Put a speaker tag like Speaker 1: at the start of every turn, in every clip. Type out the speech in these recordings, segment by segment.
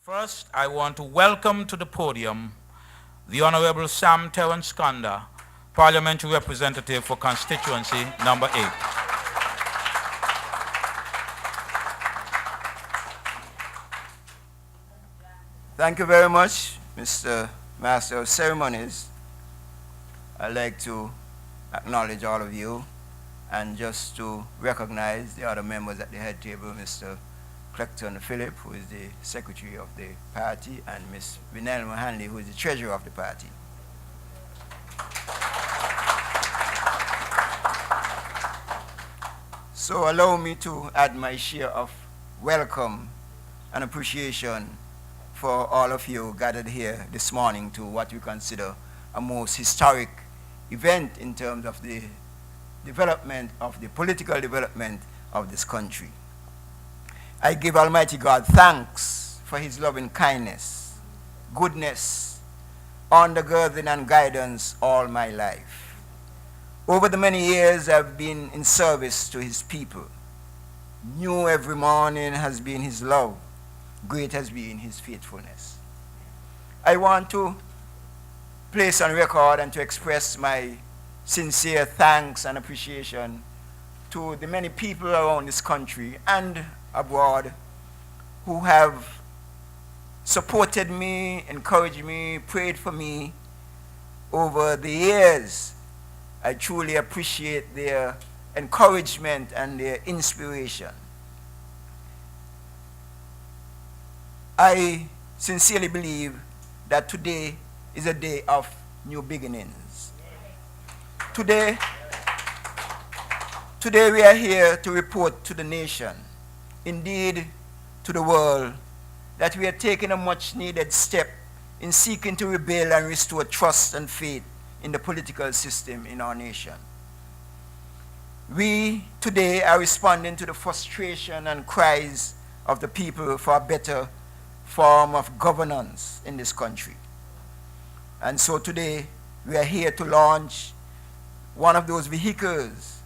Speaker 1: First, I want to welcome to the podium the Honorable Sam Terence Condor, Parliamentary Representative for Constituency Number 8.
Speaker 2: Thank you very much, Mr. Master of Ceremonies. I'd like to acknowledge all of you and just to recognize the other members at the head table, Mr. Clecton Phillip, who is the Secretary of the party, and Ms. Vinelma Hanley, who is the Treasurer of the party. So allow me to add my share of welcome and appreciation for all of you gathered here this morning to what we consider a most historic event in terms of the development of the political development of this country. I give Almighty God thanks for his loving kindness, goodness, undergirding and guidance all my life. Over the many years I've been in service to his people. New every morning has been his love. Great has been his faithfulness. I want to place on record and to express my sincere thanks and appreciation to the many people around this country and abroad who have supported me, encouraged me, prayed for me over the years. I truly appreciate their encouragement and their inspiration. I sincerely believe that today is a day of new beginnings. Today we are here to report to the nation, indeed to the world, that we are taking a much needed step in seeking to rebuild and restore trust and faith in the political system in our nation. We today are responding to the frustration and cries of the people for a better form of governance in this country. And so today we are here to launch one of those vehicles,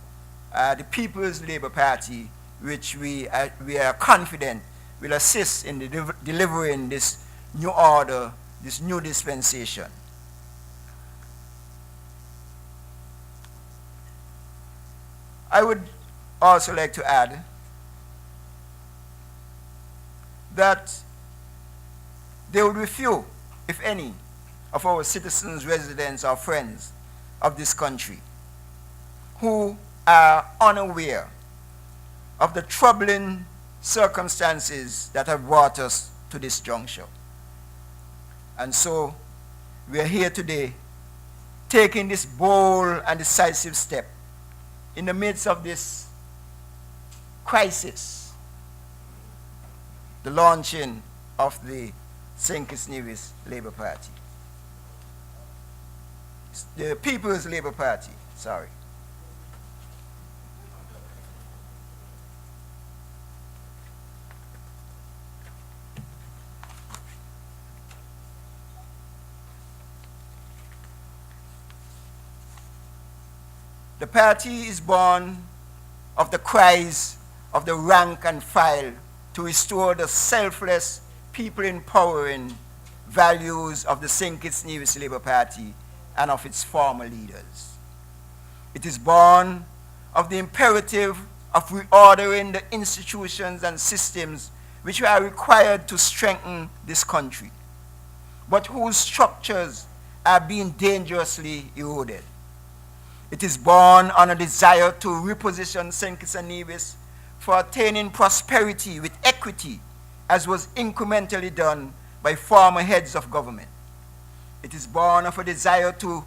Speaker 2: the People's Labour Party, which we are confident will assist in delivering this new order, this new dispensation. I would also like to add that there will be few, if any, of our citizens, residents, or friends of this country who are unaware of the troubling circumstances that have brought us to this juncture. And so we are here today taking this bold and decisive step in the midst of this crisis, the launching of the St. Nevis Labour Party. The People's Labour Party, sorry. The party is born of the cries of the rank and file to restore the selfless, people-empowering values of the St. Kitts Nevis Labour Party and of its former leaders. It is born of the imperative of reordering the institutions and systems which are required to strengthen this country, but whose structures are being dangerously eroded. It is born on a desire to reposition St. Kitts and Nevis for attaining prosperity with equity, as was incrementally done by former heads of government. It is born of a desire to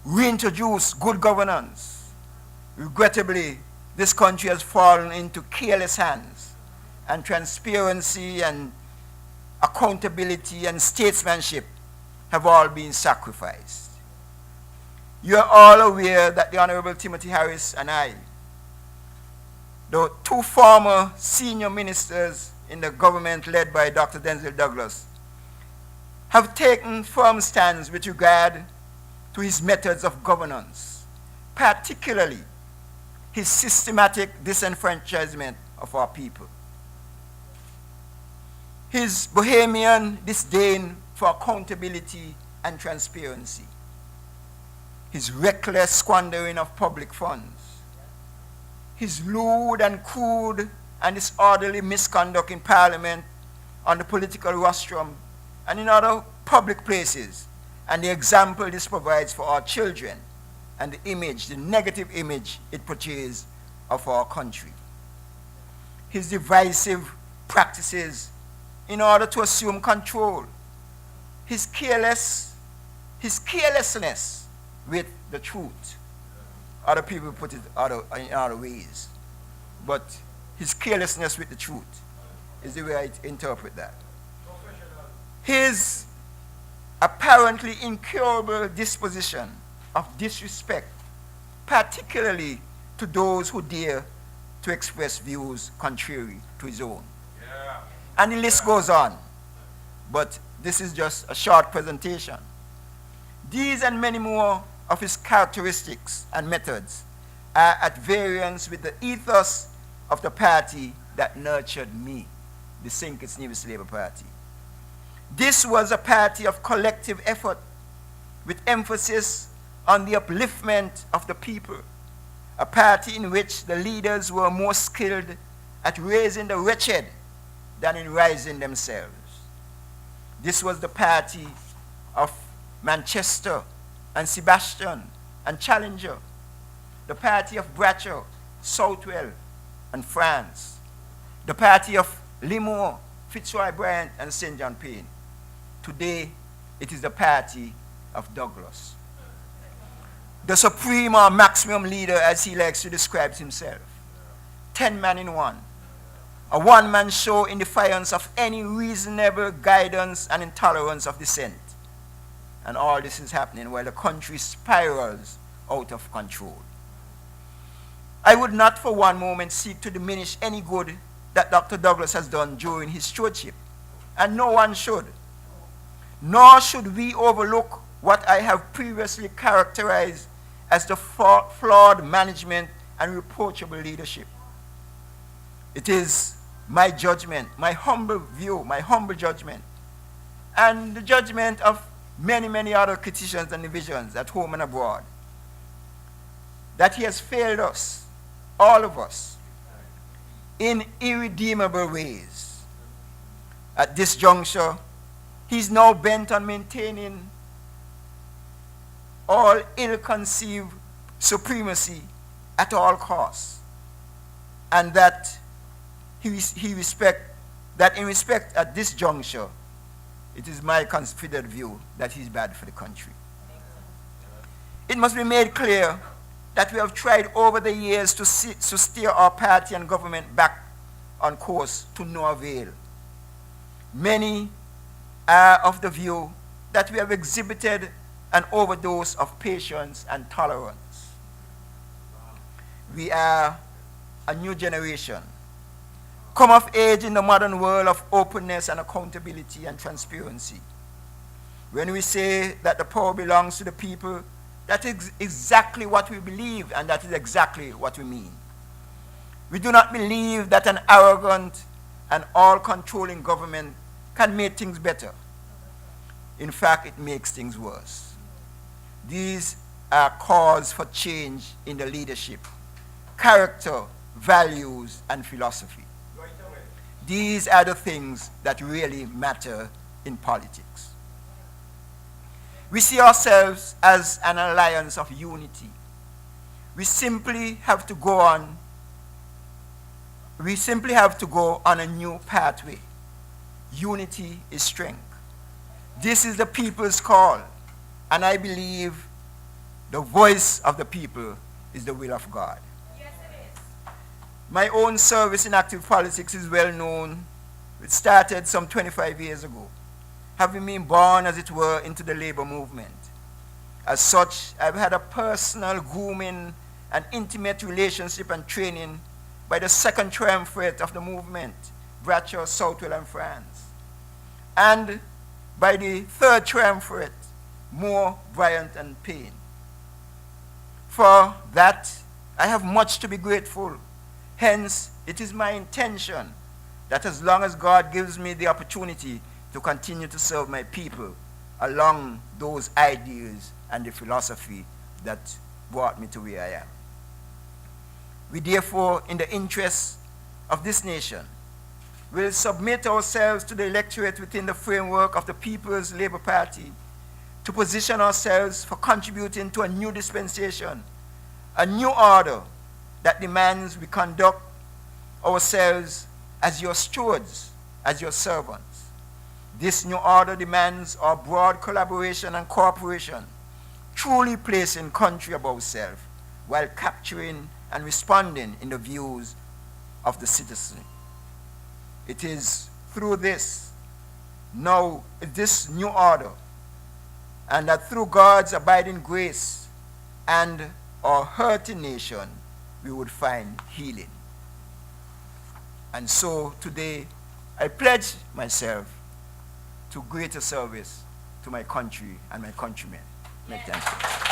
Speaker 2: reintroduce good governance. Regrettably, this country has fallen into careless hands, and transparency and accountability and statesmanship have all been sacrificed. You are all aware that the Honorable Timothy Harris and I, the two former senior ministers in the government led by Dr. Denzel Douglas, have taken firm stands with regard to his methods of governance, particularly his systematic disenfranchisement of our people. his bohemian disdain for accountability and transparency, his reckless squandering of public funds, his lewd and crude and disorderly misconduct in Parliament, on the political rostrum, and in other public places, and the example this provides for our children, and the image, the negative image it portrays of our country. His divisive practices in order to assume control, his carelessness with the truth. Other people put it in other ways, but his carelessness with the truth is the way I interpret that. His apparently incurable disposition of disrespect, particularly to those who dare to express views contrary to his own. Yeah. And the list goes on, but this is just a short presentation. These and many more of his characteristics and methods are at variance with the ethos of the party that nurtured me, the Sink Its New Labour Party. This was a party of collective effort with emphasis on the upliftment of the people, a party in which the leaders were more skilled at raising the wretched than in rising themselves. This was the party of Manchester and Sebastian and Challenger, the party of Bradshaw, Southwell, and France, the party of Limor, Fitzroy Bryant, and St. John Payne. Today, it is the party of Douglas, the supreme or maximum leader, as he likes to describe himself. 10 men in one. A one-man show in defiance of any reasonable guidance and intolerance of dissent. And all this is happening while the country spirals out of control. I would not for one moment seek to diminish any good that Dr. Douglas has done during his stewardship, and no one should. Nor should we overlook what I have previously characterized as the flawed management and reproachable leadership. It is my judgment, my humble view, my humble judgment, and the judgment of many, many other criticians and divisions at home and abroad, that he has failed us, all of us, in irredeemable ways. At this juncture, he's now bent on maintaining all ill-conceived supremacy at all costs, and that in respect at this juncture, it is my considered view that he's bad for the country. It must be made clear that we have tried over the years to steer our party and government back on course to no avail. Many are of the view that we have exhibited an overdose of patience and tolerance. We are a new generation, come of age in the modern world of openness and accountability and transparency. When we say that the power belongs to the people, that is exactly what we believe, and that is exactly what we mean. We do not believe that an arrogant and all-controlling government can make things better. In fact, it makes things worse. These are cause for change in the leadership, character, values, and philosophy. These are the things that really matter in politics. We see ourselves as an alliance of unity. We simply have to go on a new pathway. Unity is strength. This is the people's call, and I believe the voice of the people is the will of God.
Speaker 3: Yes, it is.
Speaker 2: My own service in active politics is well known. It started some 25 years ago, having been born, as it were, into the labor movement. As such, I've had a personal grooming and intimate relationship and training by the second triumvirate of the movement, Bradshaw, Southwell, and France, and by the third triumvirate, Moore, Bryant, and Payne. For that, I have much to be grateful. Hence, it is my intention that as long as God gives me the opportunity to continue to serve my people along those ideals and the philosophy that brought me to where I am. We therefore, in the interests of this nation, will submit ourselves to the electorate within the framework of the People's Labour Party to position ourselves for contributing to a new dispensation, a new order that demands we conduct ourselves as your stewards, as your servants. This new order demands our broad collaboration and cooperation, truly placing country above self, while capturing and responding in the views of the citizen. It is through this new order, and that through God's abiding grace and our hurting nation, we would find healing. And so today, I pledge myself to greater service to my country and my countrymen. Thank you.